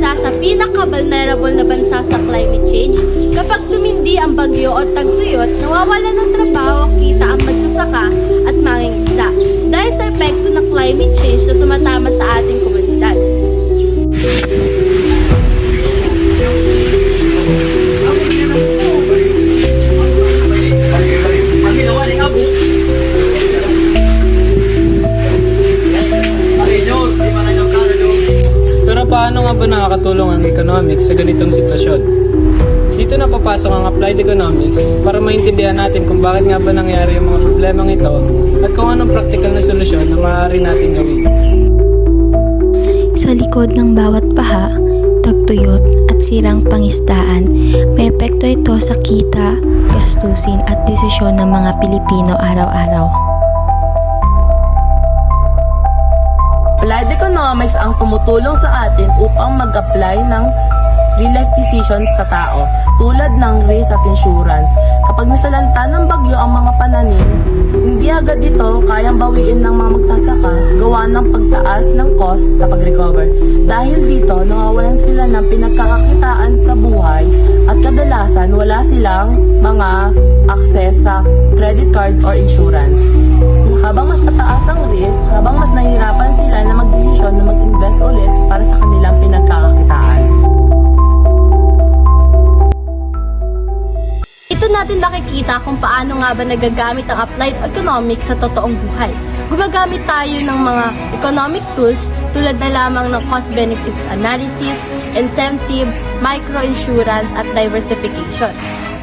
isa sa pinaka-vulnerable na bansa sa climate change. Kapag tumindi ang bagyo o tagtuyot, nawawala ng trabaho, kita ang magsasaka at mangingisda dahil sa epekto ng climate change na tumatama sa ating komunidad. Paano nga ba nakakatulong ang economics sa ganitong sitwasyon? Dito na papasok ang applied economics para maintindihan natin kung bakit nga ba nangyari yung mga problemang ito at kung anong practical na solusyon na maaari natin gawin. Sa likod ng bawat baha, tagtuyot at sirang pangisdaan, may epekto ito sa kita, gastusin at desisyon ng mga Pilipino araw-araw. Applied economics ang tumutulong sa atin upang mag-apply ng real-life decisions sa tao, tulad ng risk at insurance. Kapag nasalanta ng bagyo ang mga pananim, hindi agad ito kayang bawiin ng mga magsasaka gawa ng pagtaas ng cost sa pag-recover. Dahil dito, nawawalan sila ng pinagkakakitaan sa buhay at kadalasan wala silang mga access sa credit cards or insurance. Habang mas mataas ang risk, habang mas nahihirapan sila na magdesisyon na mag-invest ulit para sa kanilang pinagkakakitaan. Ito natin makikita kung paano nga ba nagagamit ang applied economics sa totoong buhay. Gumagamit tayo ng mga economic tools tulad na lamang ng cost-benefits analysis, incentives, microinsurance at diversification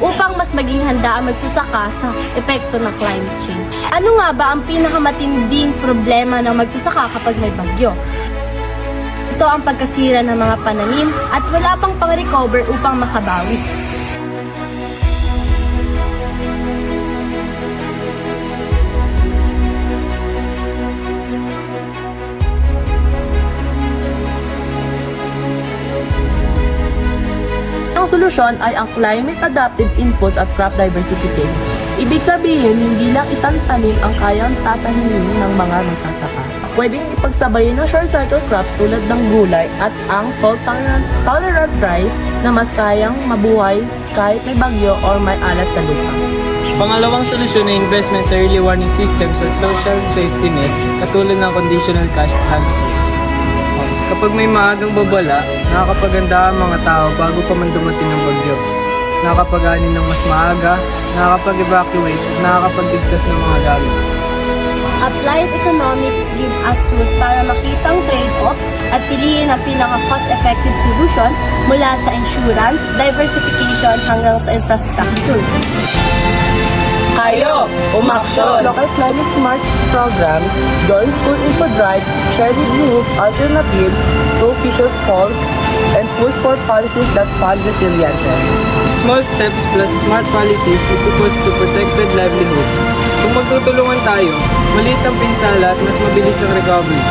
upang mas maging handa ang magsasaka sa epekto ng climate change. Ano nga ba ang pinakamatinding problema ng magsasaka kapag may bagyo? Ito ang pagkasira ng mga pananim at wala pang pang-recover upang makabawi. Ang solusyon ay ang climate adaptive inputs at crop diversification. Ibig sabihin, hindi lang isang tanim ang kayang tatanimin ng mga magsasaka. Pwedeng ipagsabayin ng short cycle crops tulad ng gulay at ang salt tolerant rice na mas kayang mabuhay kahit may bagyo or may alat sa lupa. Pangalawang solusyon ay investment sa early warning systems at social safety nets katulad ng conditional cash transfers. Kapag may maagang babala, nakakapaganda ang mga tao bago pa man dumating ang bagyo. Nakakapag-ani ng mas maaga, nakakapag-evacuate, nakakapagligtas ng mga gamit. Applied economics give us tools para makita ang trade-offs at piliin ang pinaka-cost-effective solution mula sa insurance, diversification hanggang sa infrastructure. Kayo, umaksyon! Local climate smart programs, join school info drives, share livelihoods alternatives, throw fisher folk, and push for policies that fund resilience. Small steps plus smart policies is equals to protected livelihoods. Kung magtutulungan tayo, maliit ang pinsala at mas mabilis ang recovery.